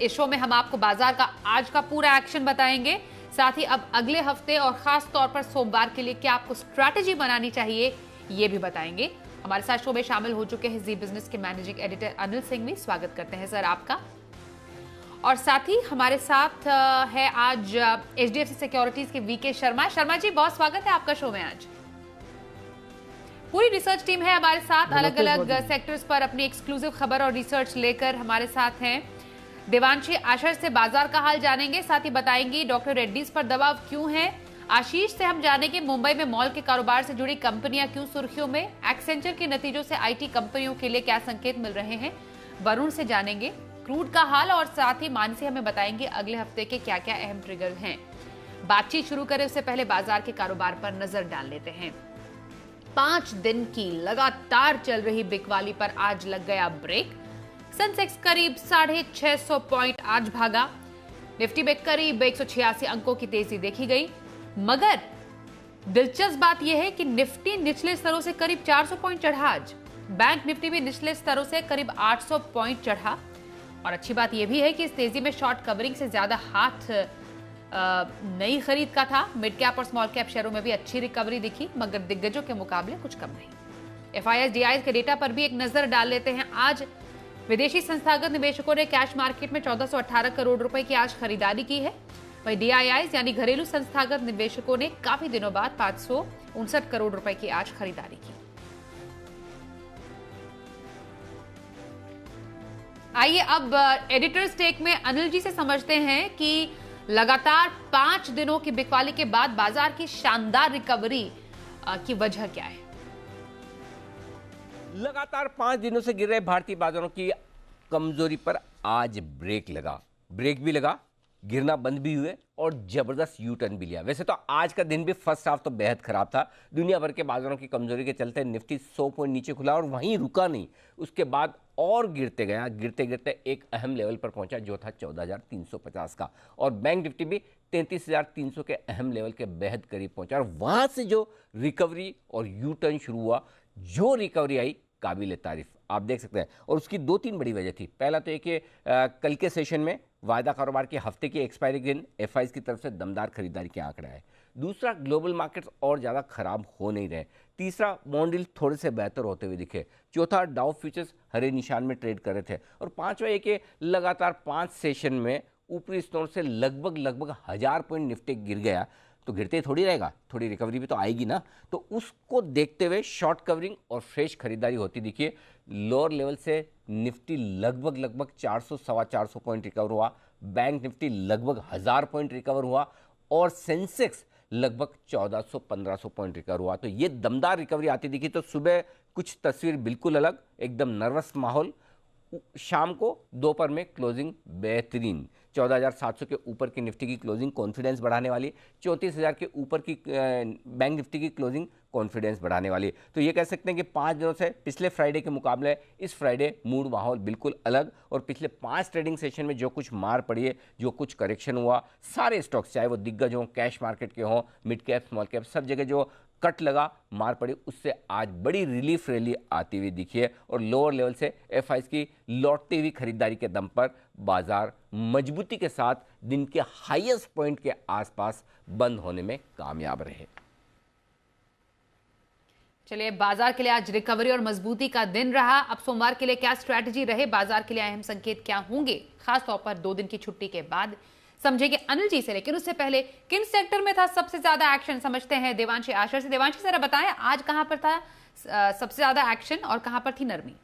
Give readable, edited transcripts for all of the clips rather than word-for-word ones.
इस शो में हम आपको बाजार का आज का पूरा एक्शन बताएंगे, साथ ही अब अगले हफ्ते और खास तौर पर सोमवार के लिए क्या आपको स्ट्रैटेजी बनानी चाहिए ये भी बताएंगे। हमारे साथ शो में शामिल हो चुके हैं जी बिजनेस के मैनेजिंग एडिटर अनिल सिंघवी। स्वागत करते हैं सर आपका। और साथ ही हमारे साथ है आज एचडीएफसी सिक्योरिटीज के वीके शर्मा। शर्मा जी, बहुत स्वागत है आपका शो में। आज पूरी रिसर्च टीम है हमारे साथ, अलग अलग सेक्टर्स पर अपनी एक्सक्लूसिव खबर और रिसर्च लेकर हमारे साथ हैं। देवांशी आशर से बाजार का हाल जानेंगे, साथ ही बताएंगी डॉक्टर रेड्डीज पर दबाव क्यों है। आशीष से हम जानेंगे मुंबई में मॉल के कारोबार से जुड़ी कंपनियां क्यों सुर्खियों में। एक्सेंचर के नतीजों से आईटी कंपनियों के लिए क्या संकेत मिल रहे हैं। वरुण से जानेंगे क्रूड का हाल और साथ ही मानसी हमें बताएंगे अगले हफ्ते के क्या क्या अहम ट्रिगर हैं। बातचीत शुरू करें उससे पहले बाजार के कारोबार पर नजर डाल लेते हैं। 5 दिन की लगातार चल रही बिकवाली पर आज लग गया ब्रेक। सेंसेक्स करीब 650 पॉइंट आज भागा। निफ्टी में करीब 186 अंकों की तेजी देखी गई, मगर दिलचस्प बात यह है कि निफ्टी निचले स्तरों से करीब 400 पॉइंट चढ़ा। आज बैंक निफ्टी भी निचले स्तरों से करीब 800 पॉइंट चढ़ा। और अच्छी बात यह भी है कि इस तेजी में शॉर्ट कवरिंग से ज्यादा हाथ नई खरीद का था। मिड कैप और स्मॉल कैप शेयरों में भी अच्छी रिकवरी दिखी, मगर दिग्गजों के मुकाबले कुछ कम नहीं। एफआईआई डीआई के डेटा पर भी एक नजर डाल लेते हैं। आज विदेशी संस्थागत निवेशकों ने कैश मार्केट में 1418 करोड़ रुपए की आज खरीदारी की है। वहीं डीआईआई यानी घरेलू संस्थागत निवेशकों ने काफी दिनों बाद 559 करोड़ रुपए की आज खरीदारी की। आइए अब एडिटर्स टेक में अनिल जी से समझते हैं कि लगातार 5 दिनों की बिकवाली के बाद बाजार की शानदार रिकवरी की वजह क्या है। लगातार 5 दिनों से गिर रहे भारतीय बाजारों की कमजोरी पर आज ब्रेक लगा। ब्रेक भी लगा, गिरना बंद भी हुए और जबरदस्त यू टर्न भी लिया। वैसे तो आज का दिन भी फर्स्ट हाफ तो बेहद खराब था। दुनिया भर के बाजारों की कमजोरी के चलते निफ्टी 100 पॉइंट नीचे खुला और वहीं रुका नहीं, उसके बाद और गिरते गया। गिरते गिरते एक अहम लेवल पर पहुंचा जो था 14,350 का, और बैंक निफ्टी भी 33,300 के अहम लेवल के बेहद करीब पहुंचा। और वहां से जो रिकवरी और यू टर्न शुरू हुआ, जो रिकवरी आई, काबिल तारीफ आप देख सकते हैं। और उसकी 2-3 बड़ी वजह थी। पहला तो एक कल के सेशन में वायदा कारोबार के हफ्ते की एक्सपायरी दिन एफआईज की तरफ से दमदार खरीदारी के आंकड़ा है। दूसरा, ग्लोबल मार्केट्स और ज़्यादा खराब हो नहीं रहे। तीसरा, बॉन्ड यील्ड थोड़े से बेहतर होते हुए दिखे। चौथा, डाउ फ्यूचर्स हरे निशान में ट्रेड कर रहे थे। और पांचवा, एक लगातार 5 सेशन में ऊपरी स्तरों से लगभग 1000 पॉइंट निफ्टी गिर गया। तो गिरते ही थोड़ी रहेगा, थोड़ी रिकवरी भी तो आएगी ना। तो उसको देखते हुए शॉर्ट कवरिंग और फ्रेश खरीदारी होती दिखी। लोअर लेवल से निफ्टी लगभग 400-450 पॉइंट रिकवर हुआ। बैंक निफ्टी लगभग 1000 पॉइंट रिकवर हुआ और सेंसेक्स लगभग 1400-1500 पॉइंट रिकवर हुआ। तो ये दमदार रिकवरी आती दिखी। तो सुबह कुछ तस्वीर बिल्कुल अलग, एकदम नर्वस माहौल। शाम को दोपहर में क्लोजिंग बेहतरीन। 14,700 के ऊपर की निफ्टी की क्लोजिंग कॉन्फिडेंस बढ़ाने वाली, 34,000 के ऊपर की बैंक निफ्टी की क्लोजिंग कॉन्फिडेंस बढ़ाने वाली। तो ये कह सकते हैं कि 5 दिनों से पिछले फ्राइडे के मुकाबले इस फ्राइडे मूड माहौल बिल्कुल अलग। और पिछले 5 ट्रेडिंग सेशन में जो कुछ मार पड़ी है, जो कुछ करेक्शन हुआ, सारे स्टॉक्स चाहे वो दिग्गज हों, कैश मार्केट के हों, मिड कैप, स्मॉल कैप, सब जगह जो कट लगा, मार पड़ी, उससे आज बड़ी रिलीफ रैली आती हुई दिखी है। और लोअर लेवल से एफआईज की लौटती हुई खरीदारी के दम पर बाजार मजबूती के साथ दिन के हाईएस्ट पॉइंट के आसपास बंद होने में कामयाब रहे। चलिए, बाजार के लिए आज रिकवरी और मजबूती का दिन रहा। अब सोमवार के लिए क्या स्ट्रैटेजी रहे, बाजार के लिए अहम संकेत क्या होंगे, खासतौर पर 2 दिन की छुट्टी के बाद समझेंगे अनिल जी से। लेकिन उससे पहले किन सेक्टर में था सबसे ज्यादा एक्शन, समझते हैं देवांशी आशर से। देवांशी, जरा बताएं आज कहां पर था सबसे ज्यादा एक्शन और कहां पर थी नरमी।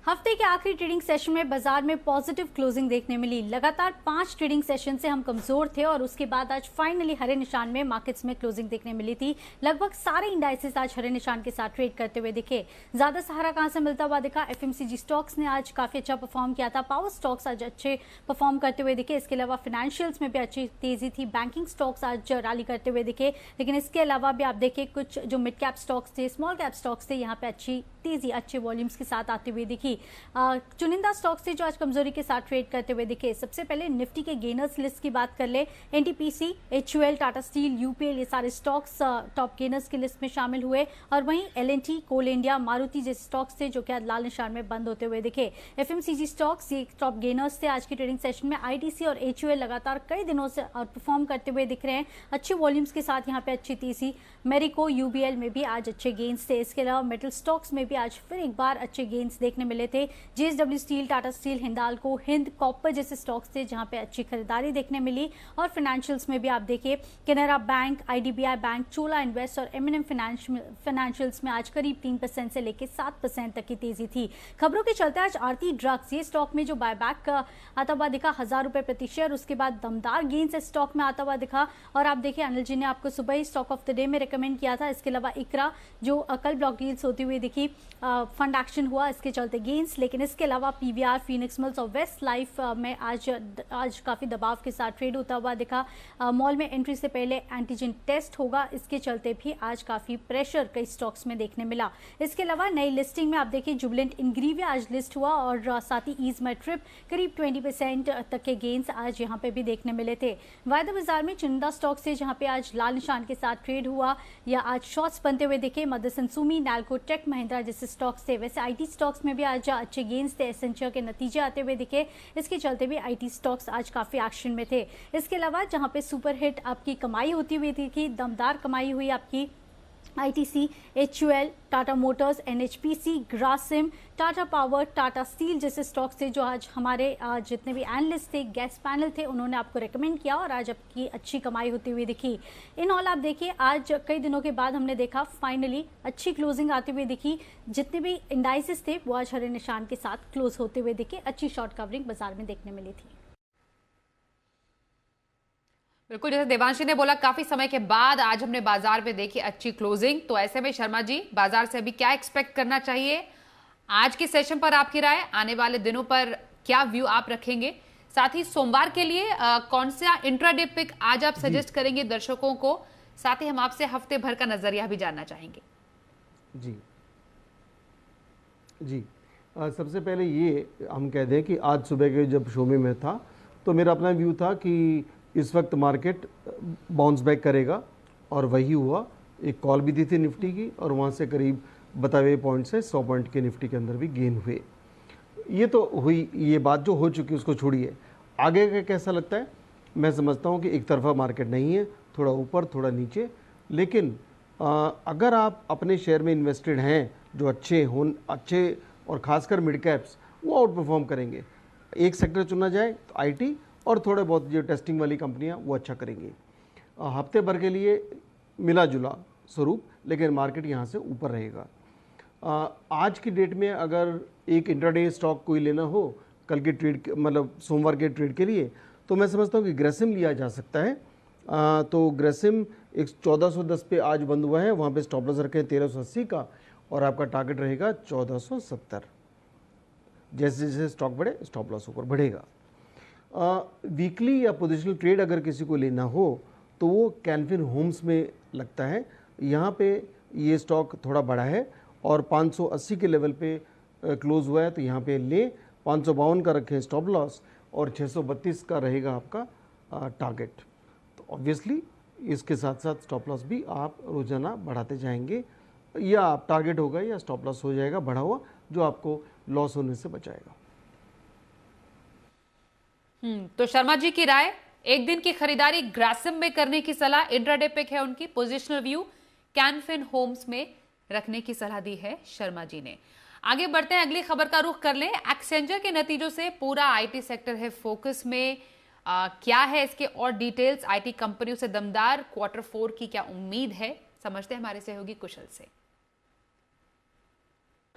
हफ्ते के आखिरी ट्रेडिंग सेशन में बाजार में पॉजिटिव क्लोजिंग देखने मिली। लगातार 5 ट्रेडिंग सेशन से हम कमजोर थे और उसके बाद आज फाइनली हरे निशान में मार्केट्स में क्लोजिंग देखने मिली थी। लगभग सारे इंडाइसेस आज हरे निशान के साथ ट्रेड करते हुए दिखे। ज्यादा सहारा कहां से मिलता हुआ दिखा, एफएमसीजी स्टॉक्स ने आज काफी अच्छा परफॉर्म किया था। पावर स्टॉक्स आज अच्छे परफॉर्म करते हुए दिखे। इसके अलावा फाइनेंशियल्स में भी अच्छी तेजी थी। बैंकिंग स्टॉक्स आज रैली करते हुए दिखे। लेकिन इसके अलावा भी आप देखिए कुछ जो मिड कैप स्टॉक्स थे, स्मॉल कैप स्टॉक्स थे, यहाँ पे अच्छी तेजी अच्छे वॉल्यूम्स के साथ आते हुए दिखी। चुनिंदा स्टॉक से जो आज कमजोरी के साथ ट्रेड करते हुए दिखे, सबसे पहले निफ्टी के गेनर्स लिस्ट की बात कर ले। NTPC, HUL, Tata steel, UPL ये सारे स्टॉक्स टॉप गेनर्स की लिस्ट में शामिल हुए और वहीं LNT, कोल इंडिया, मारुति जैसे स्टॉक्स थे जो कि आज लाल निशान में बंद होते हुए दिखे। FMCG स्टॉक्स ये टॉप गेनर्स थे आज की ट्रेडिंग सेशन में। ITC और HUL लगातार कई दिनों से परफॉर्म करते हुए दिख रहे हैं, अच्छे वॉल्यूम्स के साथ यहाँ पे अच्छी तेजी। मेरिको, UBL में भी आज अच्छे गेन्स थे। इसके अलावा मेटल स्टॉक्स में भी आज फिर एक बार अच्छे गेन्स देखने मिले थे। JSW steel, Tata steel, Hindalco, Hind copper जैसे स्टॉक्स थे जहां पे अच्छी खरीदारी देखने मिली। और फाइनेंशियल्स में भी आप देखिए कैनरा बैंक, IDBI बैंक, चोला इन्वेस्ट और M&M फाइनेंशियल्स में आज करीब 3% से लेकर 7% तक की तेजी थी। खबरों के चलते आज आरती ड्रग्स ये स्टॉक में जो बायबैक आता हुआ दिखा 1000 रुपए प्रति शेयर, उसके बाद दमदार गेन्स इस स्टॉक में आता हुआ दिखा। और आप देखिए अनिल जी ने आपको सुबह ही स्टॉक ऑफ द डे में रिकमेंड किया था। इसके अलावा इकरा जो कल ब्लॉक डील्स होती हुई दिखी, फंड एक्शन हुआ, इसके चलते गेन्स। लेकिन इसके अलावा PVR, फीनिक्स मिल्स और वेस्ट लाइफ में आज काफी दबाव के साथ ट्रेड होता हुआ दिखा। मॉल में एंट्री से पहले एंटीजन टेस्ट होगा, इसके चलते भी आज काफी प्रेशर कई स्टॉक्स में देखने मिला। इसके अलावा नई लिस्टिंग में आप देखिए जुबिलेंट इंग्रीविया आज लिस्ट हुआ और साथ ही ईज माई ट्रिप करीब 20% तक के गेन्स आज यहाँ पे भी देखने मिले थे। वायदा बाजार में चुनिंदा स्टॉक से जहाँ पे आज लाल निशान के साथ ट्रेड हुआ या आज शॉर्ट्स बनते हुए दिखे, मदरसन सुमी, नैल्को, टेक महिंद्रा जैसे स्टॉक्स थे। वैसे IT स्टॉक्स में भी आज अच्छे गेन्स थे, एसेंचर के नतीजे आते हुए दिखे, इसके चलते भी IT स्टॉक्स आज काफी एक्शन में थे। इसके अलावा जहां पे सुपर हिट आपकी कमाई होती हुई दिखी, दमदार कमाई हुई आपकी ITC, HUL, Tata Motors, NHPC, Grasim, Tata power, Tata steel जैसे स्टॉक्स थे जो आज हमारे जितने भी एनालिस्ट थे, गैस पैनल थे, उन्होंने आपको रेकमेंड किया और आज आपकी अच्छी कमाई होती हुई दिखी। इन ऑल आप देखिए आज कई दिनों के बाद हमने देखा फाइनली अच्छी क्लोजिंग आती हुई दिखी। जितने भी इंडाइसेस थे वो आज हरे निशान के साथ क्लोज होते हुए दिखे। अच्छी शॉर्ट कवरिंग बाजार में देखने मिली थी। बिल्कुल, जैसे देवांशी ने बोला काफी समय के बाद आज हमने बाजार में देखी अच्छी क्लोजिंग। तो ऐसे में शर्मा जी बाजार से अभी क्या एक्सपेक्ट करना चाहिए? आज की सेशन पर आपकी राय, आने वाले दिनों पर क्या व्यू आप रखेंगे? साथ ही सोमवार के लिए कौन सा इंट्राडे पिक आज आप सजेस्ट करेंगे दर्शकों को? साथ ही हम आपसे हफ्ते भर का नजरिया भी जानना चाहेंगे। जी सबसे पहले ये हम कह दें कि आज सुबह के जब शो में मैं था तो मेरा अपना व्यू था कि इस वक्त मार्केट बाउंस बैक करेगा और वही हुआ। एक कॉल भी दी थी निफ्टी की और वहाँ से करीब बताए हुए पॉइंट से 100 पॉइंट के निफ्टी के अंदर भी गेन हुए। ये तो हुई, ये बात जो हो चुकी उसको छोड़िए। आगे का कैसा लगता है? मैं समझता हूँ कि एक तरफा मार्केट नहीं है, थोड़ा ऊपर थोड़ा नीचे। लेकिन अगर आप अपने शेयर में इन्वेस्टेड हैं जो अच्छे और ख़ासकर मिड कैप्स, वो आउट परफॉर्म करेंगे। एक सेक्टर चुना जाए तो IT और थोड़े बहुत जो टेस्टिंग वाली कंपनियां वो अच्छा करेंगी। हफ्ते भर के लिए मिला जुला स्वरूप, लेकिन मार्केट यहाँ से ऊपर रहेगा। आज की डेट में अगर एक इंट्राडे स्टॉक कोई लेना हो कल के ट्रेड मतलब सोमवार के ट्रेड के लिए, तो मैं समझता हूँ कि ग्रेसिम लिया जा सकता है। तो ग्रेसिम 1410 पे आज बंद हुआ है, वहाँ पे स्टॉप लॉस रखे 1380 का और आपका टारगेट रहेगा 1470। जैसे जैसे स्टॉक बढ़े स्टॉप लॉस ऊपर बढ़ेगा। वीकली या पोजिशनल ट्रेड अगर किसी को लेना हो तो वो कैनफिन होम्स में लगता है। यहाँ पे ये स्टॉक थोड़ा बड़ा है और 580 के लेवल पे क्लोज हुआ है, तो यहाँ पे ले 552 का रखें स्टॉप लॉस और 632 का रहेगा आपका टारगेट। तो ऑब्वियसली इसके साथ साथ स्टॉप लॉस भी आप रोजाना बढ़ाते जाएंगे, या आप टारगेट होगा या स्टॉप लॉस हो जाएगा बढ़ा हुआ, जो आपको लॉस होने से बचाएगा। तो शर्मा जी की राय, एक दिन की खरीदारी ग्रासिम में करने की सलाह, इंट्राडे पिक है उनकी, पोजिशनल व्यू कैनफिन होम्स में रखने की सलाह दी है शर्मा जी ने। आगे बढ़ते हैं, अगली खबर का रुख कर लें। एक्सेंचर के नतीजों से पूरा IT सेक्टर है फोकस में। क्या है इसके और डिटेल्स? IT कंपनियों से दमदार Q4 की क्या उम्मीद है, समझते हैं हमारे सहयोगी कुशल से।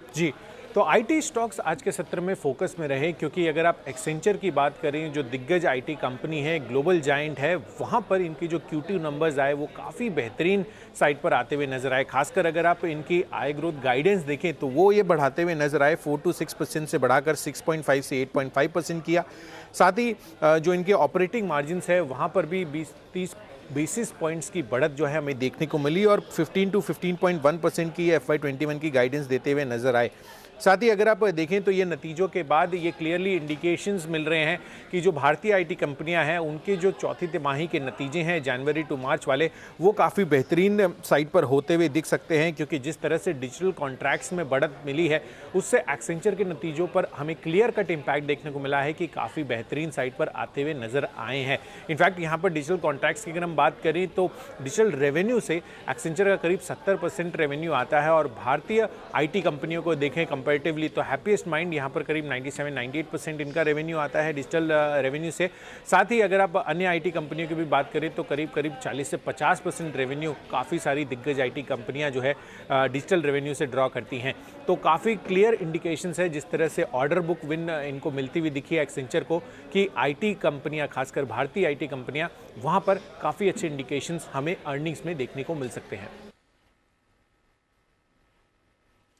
जी, तो IT स्टॉक्स आज के सत्र में फोकस में रहे, क्योंकि अगर आप एक्सेंचर की बात करें जो दिग्गज IT कंपनी है, ग्लोबल जायंट है, वहाँ पर इनकी जो Q2 नंबर्स आए वो काफ़ी बेहतरीन साइड पर आते हुए नजर आए। खासकर अगर आप इनकी आय ग्रोथ गाइडेंस देखें तो वो ये बढ़ाते हुए नजर आए, 4 to 6% से बढ़ाकर 6.5 से 8.5% किया। साथ ही जो इनके ऑपरेटिंग मार्जिन्स है वहाँ पर भी 20-30 बेसिस पॉइंट्स की बढ़त जो है हमें देखने को मिली और 15 to 15.1% की FY21 की गाइडेंस देते हुए नजर आए। साथ ही अगर आप देखें तो ये नतीजों के बाद ये क्लियरली इंडिकेशंस मिल रहे हैं कि जो भारतीय आईटी कंपनियां हैं उनके जो चौथी तिमाही के नतीजे हैं जनवरी टू मार्च वाले, वो काफ़ी बेहतरीन साइड पर होते हुए दिख सकते हैं, क्योंकि जिस तरह से डिजिटल कॉन्ट्रैक्ट्स में बढ़त मिली है उससे एक्सेंचर के नतीजों पर हमें क्लियर कट इम्पैक्ट देखने को मिला है कि काफ़ी बेहतरीन साइड पर आते हुए नजर आए हैं। इनफैक्ट यहाँ पर डिजिटल कॉन्ट्रैक्ट्स की अगर हम बात करें तो डिजिटल रेवेन्यू से एक्सेंचर का करीब 70% रेवेन्यू आता है और भारतीय आईटी कंपनियों को देखें कंपैरेटिवली तो हैप्पीएस्ट माइंड यहाँ पर करीब 97-98% इनका रेवेन्यू आता है डिजिटल रेवेन्यू से। साथ ही अगर आप अन्य आईटी कंपनियों की भी बात करें तो करीब 40 से 50% रेवेन्यू काफ़ी सारी दिग्गज आईटी कंपनियां जो है डिजिटल रेवेन्यू से ड्रॉ करती हैं। तो काफ़ी क्लियर इंडिकेशंस है जिस तरह से ऑर्डर बुक विन इनको मिलती हुई दिखी है एक्सेंचर को कि आईटी कंपनियां, खासकर भारतीय आईटी कंपनियां, वहां पर काफ़ी अच्छे इंडिकेशंस हमें अर्निंग्स में देखने को मिल सकते हैं।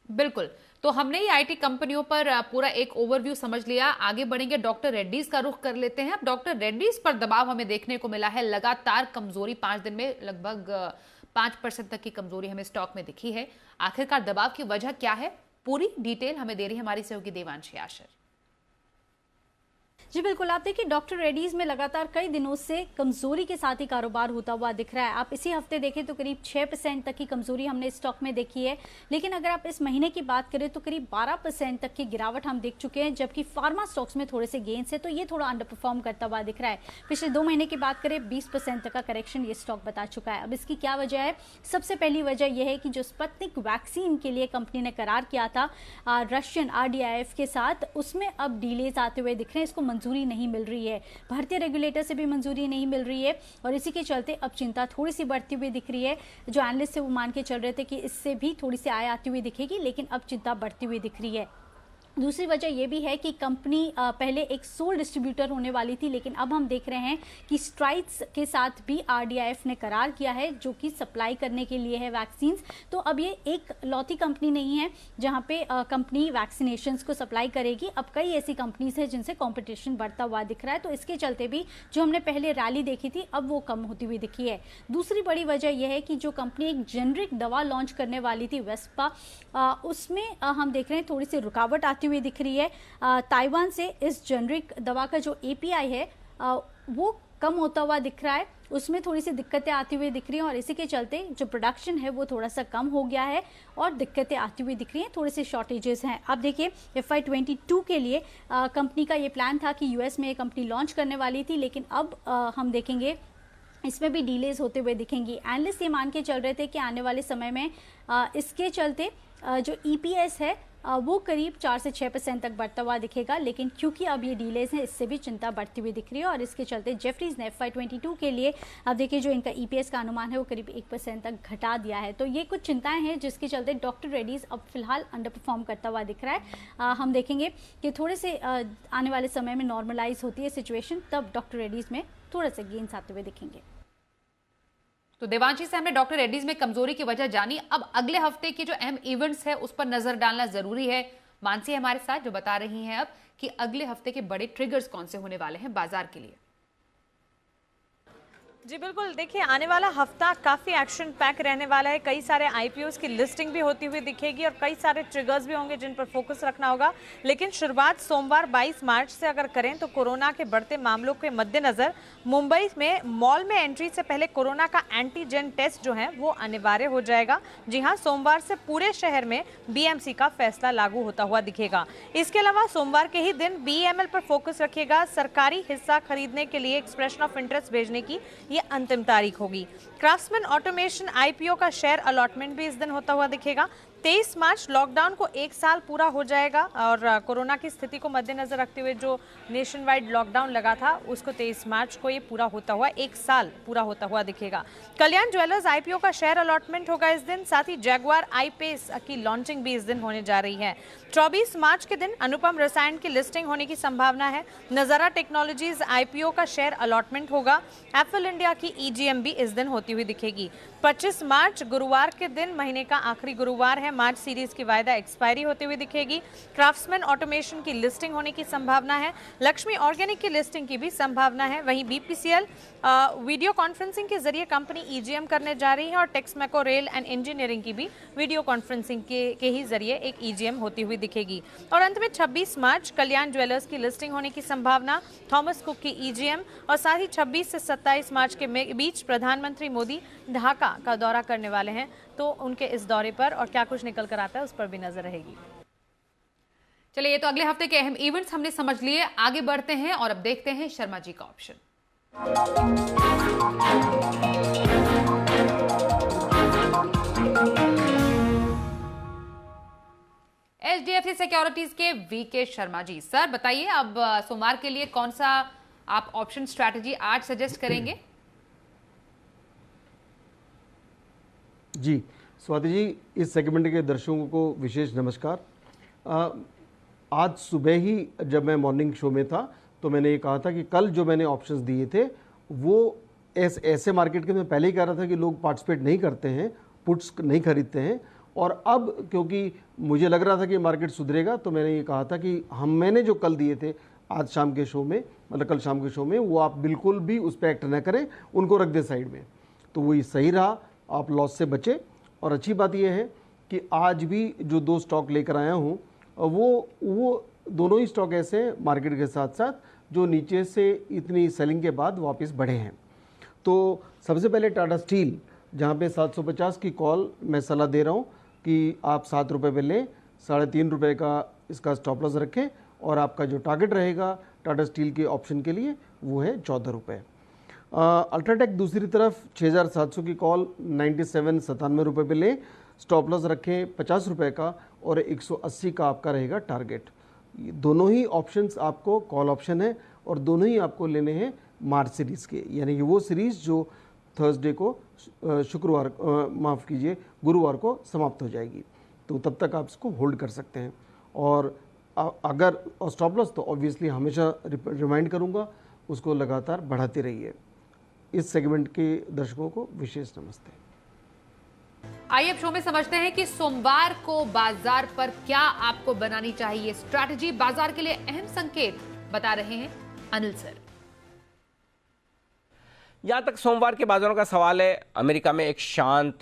बिल्कुल, तो हमने ही आईटी कंपनियों पर पूरा एक ओवरव्यू समझ लिया। आगे बढ़ेंगे, डॉक्टर रेड्डीज का रुख कर लेते हैं। अब डॉक्टर रेड्डीज पर दबाव हमें देखने को मिला है, लगातार कमजोरी, 5 दिन में लगभग 5% तक की कमजोरी हमें स्टॉक में दिखी है। आखिरकार दबाव की वजह क्या है, पूरी डिटेल हमें दे रही है हमारी सहयोगी देवांशी आशर। जी बिल्कुल, आप देखिए डॉक्टर रेड्डीज में लगातार कई दिनों से कमजोरी के साथ ही कारोबार होता हुआ दिख रहा है। आप इसी हफ्ते देखें तो करीब 6% तक की कमजोरी हमने स्टॉक में देखी है, लेकिन अगर आप इस महीने की बात करें तो करीब 12% तक की गिरावट हम देख चुके हैं, जबकि फार्मा स्टॉक्स में थोड़े से गेन्स है, तो ये थोड़ा अंडर परफॉर्म करता हुआ दिख रहा है। पिछले 2 महीने की बात करें 20% तक का करेक्शन ये स्टॉक बता चुका है। अब इसकी क्या वजह है? सबसे पहली वजह यह है कि जो स्पुतनिक वैक्सीन के लिए कंपनी ने करार किया था रशियन RDIF के साथ, उसमें अब डिलेज आते हुए दिख रहे हैं, इसको मंजूरी नहीं मिल रही है, भारतीय रेगुलेटर से भी मंजूरी नहीं मिल रही है और इसी के चलते अब चिंता थोड़ी सी बढ़ती हुई दिख रही है। जो एनालिस्ट से वो मान के चल रहे थे कि इससे भी थोड़ी सी आय आती हुई दिखेगी, लेकिन अब चिंता बढ़ती हुई दिख रही है। दूसरी वजह यह भी है कि कंपनी पहले एक सोल डिस्ट्रीब्यूटर होने वाली थी, लेकिन अब हम देख रहे हैं कि स्ट्राइड्स के साथ भी RDIF ने करार किया है जो कि सप्लाई करने के लिए है वैक्सीन्स। तो अब ये एक लौती कंपनी नहीं है जहां पे कंपनी वैक्सीनेशंस को सप्लाई करेगी। अब कई ऐसी कंपनीज हैं जिनसे कंपटीशन बढ़ता हुआ दिख रहा है, तो इसके चलते भी जो हमने पहले रैली देखी थी अब वो कम होती हुई दिखी है। दूसरी बड़ी वजह यह है कि जो कंपनी एक जेनरिक दवा लॉन्च करने वाली थी वेस्पा, उसमें हम देख रहे हैं थोड़ी सी रुकावट आती हुई दिख रही है। ताइवान से इस जेनरिक दवा का जो API है वो कम होता हुआ दिख रहा है, उसमें थोड़ी सी दिक्कतें आती हुई दिख रही हैं और इसी के चलते जो प्रोडक्शन है वो थोड़ा सा कम हो गया है और दिक्कतें आती हुई दिख रही हैं, थोड़ी सी शॉर्टेजेस हैं। अब देखिए FY22 के लिए कंपनी का ये प्लान था कि US में ये कंपनी लॉन्च करने वाली थी, लेकिन अब हम देखेंगे इसमें भी डिलेज होते हुए दिखेंगी। एनालिस्ट ये मान के चल रहे थे कि आने वाले समय में इसके चलते जो EPS है वो करीब 4 से 6% तक बढ़ता हुआ दिखेगा, लेकिन क्योंकि अब ये डिलेज हैं इससे भी चिंता बढ़ती हुई दिख रही है और इसके चलते जेफरीज ने FY22 के लिए अब देखिए जो इनका EPS का अनुमान है वो करीब 1% तक घटा दिया है। तो ये कुछ चिंताएं हैं जिसके चलते डॉक्टर रेड्डीज अब फिलहाल अंडर परफॉर्म करता हुआ दिख रहा है। हम देखेंगे कि थोड़े से आने वाले समय में नॉर्मलाइज होती है सिचुएशन, तब डॉक्टर रेड्डीज में थोड़े से गेन्स आते हुए दिखेंगे। तो देवांशी से हमने डॉक्टर रेड्डीज में कमजोरी की वजह जानी। अब अगले हफ्ते के जो अहम इवेंट्स है उस पर नजर डालना जरूरी है। मानसी हमारे साथ जो बता रही हैं अब कि अगले हफ्ते के बड़े ट्रिगर्स कौन से होने वाले हैं बाजार के लिए। जी बिल्कुल, देखिए आने वाला हफ्ता काफ़ी एक्शन पैक रहने वाला है। कई सारे IPOs की लिस्टिंग भी होती हुई दिखेगी और कई सारे ट्रिगर्स भी होंगे जिन पर फोकस रखना होगा। लेकिन शुरुआत सोमवार 22 मार्च से अगर करें तो कोरोना के बढ़ते मामलों के मद्देनज़र मुंबई में मॉल में एंट्री से पहले कोरोना का एंटीजन टेस्ट जो है वो अनिवार्य हो जाएगा। जी हाँ, सोमवार से पूरे शहर में BMC का फैसला लागू होता हुआ दिखेगा। इसके अलावा सोमवार के ही दिन BEML पर फोकस रखेगा। सरकारी हिस्सा खरीदने के लिए एक्सप्रेशन ऑफ इंटरेस्ट भेजने की ये अंतिम तारीख होगी। क्राफ्ट्समैन ऑटोमेशन IPO का शेयर अलॉटमेंट भी इस दिन होता हुआ दिखेगा। 23 मार्च लॉकडाउन को 1 साल पूरा हो जाएगा और कोरोना की स्थिति को मद्देनजर रखते हुए जो नेशन वाइड लॉकडाउन लगा था उसको 23 मार्च को ये पूरा होता हुआ 1 साल पूरा होता हुआ दिखेगा। कल्याण ज्वेलर्स IPO का शेयर अलॉटमेंट होगा इस दिन। साथ ही जैगुआर I-Pace की लॉन्चिंग भी इस दिन होने जा रही है। 24 मार्च के दिन अनुपम रसायन की लिस्टिंग होने की संभावना है। नजारा टेक्नोलॉजीज IPO का शेयर अलॉटमेंट होगा। एप्पल इंडिया की EGM भी इस दिन होती हुई दिखेगी। 25 मार्च गुरुवार के दिन, महीने का आखिरी गुरुवार है, है। मार्च सीरीज की वायदा एक्सपायरी होते हुए दिखेगी। क्राफ्ट्समैन ऑटोमेशन की लिस्टिंग होने की संभावना है। लक्ष्मी ऑर्गेनिक की लिस्टिंग की भी संभावना है। वहीं बीपीसीएल वीडियो कॉन्फ्रेंसिंग के जरिए कंपनी ईजीएम करने जा रही है और टेक्समेको रेल एंड इंजीनियरिंग की भी वीडियो कॉन्फ्रेंसिंग के ही जरिए एक ईजीएम होती हुई दिखेगी। और अंत में 26 मार्च कल्याण ज्वेलर्स की लिस्टिंग होने की संभावना, थॉमस कुक की ईजीएम और साथ ही 26 से 27 मार्च के बीच प्रधानमंत्री मोदी ढाका का दौरा करने वाले हैं, तो उनके इस दौरे पर और क्या कुछ निकल कर आता है उस पर भी नजर रहेगी। चलिए, ये तो अगले हफ्ते के अहम इवेंट्स हमने समझ लिए, आगे बढ़ते हैं और अब देखते हैं शर्मा जी का ऑप्शन। एचडीएफसी सिक्योरिटीज के वीके शर्मा जी, सर बताइए अब सोमवार के लिए कौन सा आप ऑप्शन स्ट्रैटेजी आज सजेस्ट करेंगे? जी स्वाति जी, इस सेगमेंट के दर्शकों को विशेष नमस्कार। आज सुबह ही जब मैं मॉर्निंग शो में था तो मैंने ये कहा था कि कल जो मैंने ऑप्शंस दिए थे वो ऐसे मार्केट के, मैं पहले ही कह रहा था कि लोग पार्टिसिपेट नहीं करते हैं, पुट्स नहीं खरीदते हैं। और अब क्योंकि मुझे लग रहा था कि मार्केट सुधरेगा तो मैंने ये कहा था कि मैंने जो कल दिए थे आज शाम के शो में, मतलब कल शाम के शो में, वो आप बिल्कुल भी उस पर एक्ट न करें, उनको रख दें साइड में। तो वही सही रहा, आप लॉस से बचे। और अच्छी बात यह है कि आज भी जो 2 स्टॉक लेकर आया हूँ वो दोनों ही स्टॉक ऐसे हैं मार्केट के साथ साथ जो नीचे से इतनी सेलिंग के बाद वापस बढ़े हैं। तो सबसे पहले टाटा स्टील, जहाँ पे 750 की कॉल मैं सलाह दे रहा हूँ कि आप 7 रुपये पे लें, 3.5 रुपये का इसका स्टॉप लॉस रखें और आपका जो टारगेट रहेगा टाटा स्टील के ऑप्शन के लिए वो है 14 रुपये। अल्ट्राटेक दूसरी तरफ 6700 की कॉल 97 रुपये पे लें, स्टॉप लॉस रखें 50 रुपये का और 180 का आपका रहेगा टारगेट। दोनों ही ऑप्शंस आपको कॉल ऑप्शन है और दोनों ही आपको लेने हैं मार्च सीरीज़ के, यानी कि वो सीरीज़ जो थर्सडे को गुरुवार को समाप्त हो जाएगी। तो तब तक आप इसको होल्ड कर सकते हैं। और अगर स्टॉप लॉस तो ऑब्वियसली हमेशा रिमाइंड करूंगा, उसको लगातार बढ़ाते रहिए। इस सेगमेंट के दर्शकों को विशेष नमस्ते। आइए अब शो में समझते हैं कि सोमवार को बाजार पर क्या आपको बनानी चाहिए स्ट्रैटेजी। बाजार के लिए अहम संकेत बता रहे हैं अनिल सर। जहां तक सोमवार के बाजारों का सवाल है, अमेरिका में एक शांत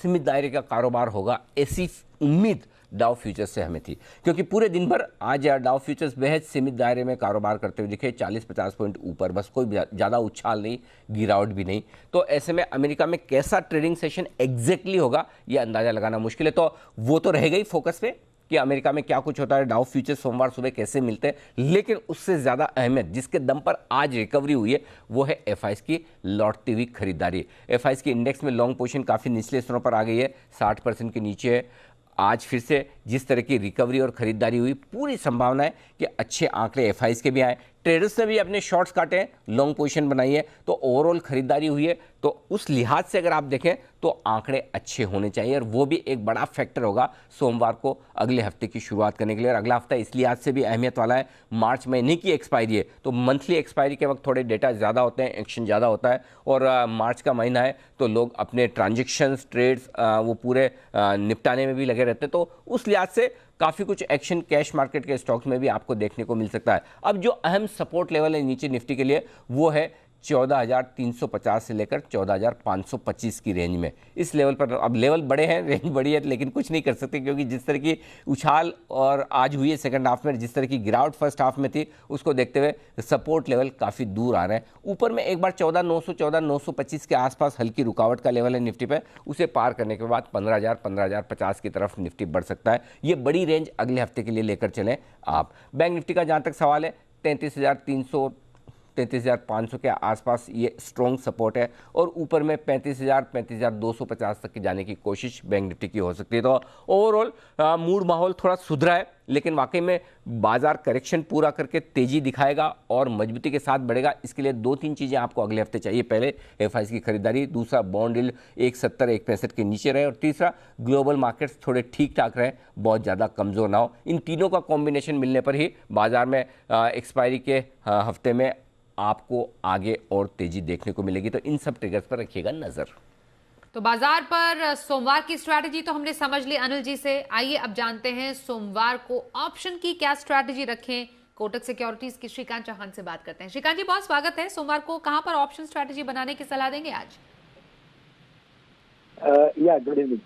सीमित दायरे का कारोबार होगा, ऐसी उम्मीद डाउ फ्यूचर्स से हमें थी, क्योंकि पूरे दिन भर आज डाउ फ्यूचर्स बेहद सीमित दायरे में कारोबार करते हुए दिखे, 40-50 पॉइंट ऊपर, बस कोई ज़्यादा उछाल नहीं, गिरावट भी नहीं। तो ऐसे में अमेरिका में कैसा ट्रेडिंग सेशन एग्जैक्टली होगा ये अंदाज़ा लगाना मुश्किल है। तो वो तो रहेगा ही फोकस पे कि अमेरिका में क्या कुछ होता है, डाउ फ्यूचर्स सोमवार सुबह कैसे मिलते हैं, लेकिन उससे ज़्यादा अहमियत जिसके दम पर आज रिकवरी हुई है वो है एफआईएस की लौटती हुई खरीदारी। एफआईएस की इंडेक्स में लॉन्ग पोजीशन काफ़ी निचले स्तरों पर आ गई है, 60% के नीचे है। आज फिर से जिस तरह की रिकवरी और खरीदारी हुई, पूरी संभावना है कि अच्छे आंकड़े एफआईएस के भी आए। ट्रेडर्स ने भी अपने शॉर्ट्स काटे हैं, लॉन्ग पोजीशन बनाई है, तो ओवरऑल खरीदारी हुई है। तो उस लिहाज से अगर आप देखें तो आंकड़े अच्छे होने चाहिए और वो भी एक बड़ा फैक्टर होगा सोमवार को अगले हफ्ते की शुरुआत करने के लिए। और अगला हफ्ता इस लिहाज से भी अहमियत वाला है, मार्च महीने की एक्सपायरी है, तो मंथली एक्सपायरी के वक्त थोड़े डेटा ज़्यादा होते हैं, एक्शन ज़्यादा होता है। और मार्च का महीना है तो लोग अपने ट्रांजेक्शन्स, ट्रेड्स वो पूरे निपटाने में भी लगे रहते हैं। तो उस लिहाज से काफ़ी कुछ एक्शन कैश मार्केट के स्टॉक्स में भी आपको देखने को मिल सकता है। अब जो अहम सपोर्ट लेवल है नीचे निफ्टी के लिए वो है 14,350 से लेकर 14,525 की रेंज में। इस लेवल पर अब लेवल बड़े हैं, रेंज बड़ी है, लेकिन कुछ नहीं कर सकते क्योंकि जिस तरह की उछाल और आज हुई है सेकंड हाफ में, जिस तरह की गिरावट फर्स्ट हाफ में थी, उसको देखते हुए सपोर्ट लेवल काफ़ी दूर आ रहे हैं। ऊपर में एक बार 14,900 14,925 के आसपास हल्की रुकावट का लेवल है निफ्टी पे, उसे पार करने के बाद 15,000 15,050 की तरफ निफ्टी बढ़ सकता है। ये बड़ी रेंज अगले हफ्ते के लिए लेकर चलें आप। बैंक निफ्टी का जहाँ तक सवाल है 33,300 33,500 के आसपास ये स्ट्रॉन्ग सपोर्ट है और ऊपर में 35,000 35,250 तक की जाने की कोशिश बैंक निफ्टी की हो सकती है। तो ओवरऑल मूड माहौल थोड़ा सुधरा है, लेकिन वाकई में बाजार करेक्शन पूरा करके तेजी दिखाएगा और मजबूती के साथ बढ़ेगा। इसके लिए 2-3 चीज़ें आपको अगले हफ्ते चाहिए। पहले एफआईएस की खरीदारी, दूसरा बॉन्ड यील्ड 1.70 1.65 के नीचे रहे और तीसरा ग्लोबल मार्केट्स थोड़े ठीक ठाक रहे, बहुत ज़्यादा कमज़ोर ना हो। इन तीनों का कॉम्बिनेशन मिलने पर ही बाजार में एक्सपायरी के हफ्ते में आपको आगे और तेजी देखने को मिलेगी। तो इन सब ट्रिगर्स पर रखिएगा नजर। तो बाजार पर सोमवार की स्ट्रैटेजी तो हमने समझ ली अनिल जी से। आइए अब जानते हैं सोमवार को ऑप्शन की क्या स्ट्रैटेजी रखें। कोटक सिक्योरिटीज की श्रीकांत चौहान से बात करते हैं। श्रीकांत जी, बहुत स्वागत है। सोमवार को कहां पर ऑप्शन स्ट्रैटेजी बनाने की सलाह देंगे आज? Good evening.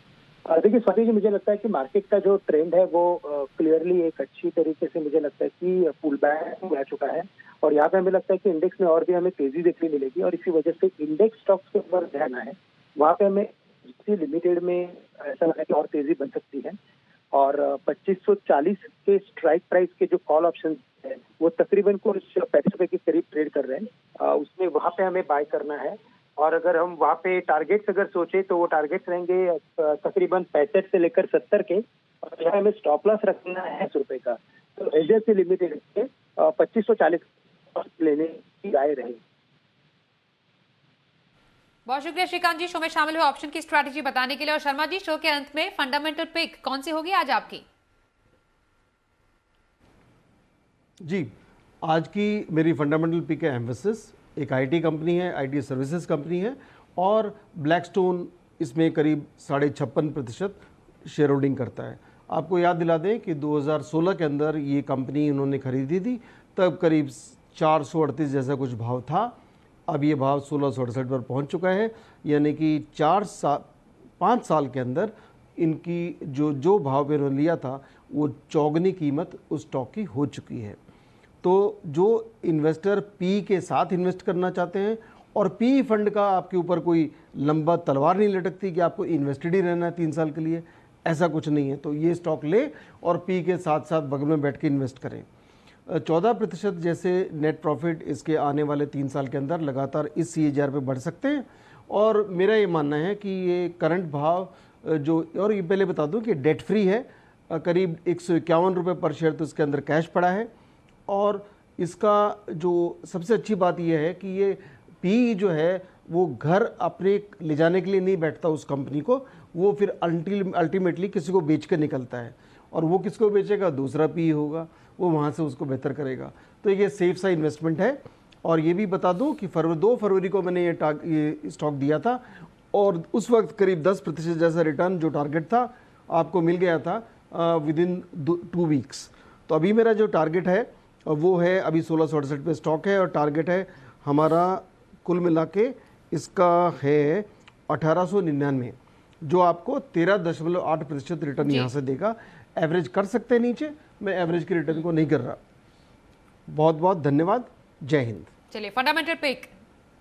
देखिए स्वाति जी, मुझे लगता है कि मार्केट का जो ट्रेंड है वो क्लियरली एक अच्छी तरीके से मुझे लगता है कि पुल बैक हो चुका है और यहाँ पे हमें लगता है कि इंडेक्स में और भी हमें तेजी देखने मिलेगी और इसी वजह से इंडेक्स स्टॉक्स के ऊपर ध्यान है। वहाँ पे हमें लिमिटेड में ऐसा लगा कि और तेजी बन सकती है और 2540 के स्ट्राइक प्राइस के जो कॉल ऑप्शन है वो तकरीबन कुछ 35 रुपए के करीब ट्रेड कर रहे हैं। उसमें वहाँ पे हमें बाय करना है और अगर हम वहाँ पे टारगेट्स अगर सोचे तो वो टारगेट्स रहेंगे तकरीबन 65 से लेकर 70 के और यहाँ हमें स्टॉप लॉस रखना है 100 रुपए का। तो एचडीएफसी लिमिटेड के 2540 लेने की राय रहेगी। बहुत शुक्रिया श्रीकांत जी, शो में शामिल हुए ऑप्शन की स्ट्रैटेजी बताने के लिए। और शर्मा जी, शो के अंत में फंडामेंटल पिक कौन सी होगी आज आपकी? जी, आज की मेरी फंडामेंटल पिक है एम्फेसिस। एक आईटी कंपनी है, आईटी सर्विसेज कंपनी है और ब्लैकस्टोन इसमें करीब 56.5% शेयर होल्डिंग करता है। आपको याद दिला दें कि 2016 के अंदर ये कंपनी उन्होंने खरीदी थी, तब करीब 438 जैसा कुछ भाव था। अब ये भाव 1668 पर पहुंच चुका है, यानी कि 5 साल के अंदर इनकी जो भाव पे उन्होंने लिया था वो चौगुनी कीमत उस स्टॉक की हो चुकी है। तो जो इन्वेस्टर पी के साथ इन्वेस्ट करना चाहते हैं और पी फंड का आपके ऊपर कोई लंबा तलवार नहीं लटकती कि आपको इन्वेस्टेड ही रहना है 3 साल के लिए, ऐसा कुछ नहीं है। तो ये स्टॉक ले और पी के साथ साथ बगल में बैठ के इन्वेस्ट करें। 14% जैसे नेट प्रॉफिट इसके आने वाले 3 साल के अंदर लगातार इस CAGR पे बढ़ सकते हैं। और मेरा ये मानना है कि ये करंट भाव जो, और ये पहले बता दूं कि डेट फ्री है, करीब 151 रुपये पर शेयर तो इसके अंदर कैश पड़ा है। और इसका जो सबसे अच्छी बात यह है कि ये पी जो है वो घर अपने ले जाने के लिए नहीं बैठता उस कंपनी को, वो फिर अल्टीमेटली किसी को बेच कर निकलता है और वो किसको बेचेगा, दूसरा पी होगा, वो वहाँ से उसको बेहतर करेगा। तो ये सेफ सा इन्वेस्टमेंट है। और ये भी बता दूं कि 2 फरवरी को मैंने ये स्टॉक दिया था और उस वक्त करीब 10% जैसा रिटर्न जो टारगेट था आपको मिल गया था विदिन 2 वीक्स। तो अभी मेरा जो टारगेट है वो है, अभी 1668 पे स्टॉक है और टारगेट है हमारा कुल मिला के इसका है 1899, जो आपको 13.8% रिटर्न यहाँ से देगा। एवरेज कर सकते हैं नीचे, मैं एवरेज के रिटर्न को नहीं कर रहा। बहुत बहुत धन्यवाद, जय हिंद। चलिए, फंडामेंटल पिक,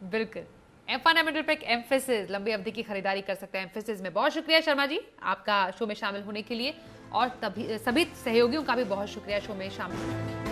बिल्कुल फंडामेंटल पिक एम्फेसिस, लंबी अवधि की खरीदारी कर सकते हैं एम्फेसिस में। बहुत शुक्रिया शर्मा जी आपका शो में शामिल होने के लिए और सभी सहयोगियों का भी बहुत शुक्रिया शो में शामिल होने के लिए।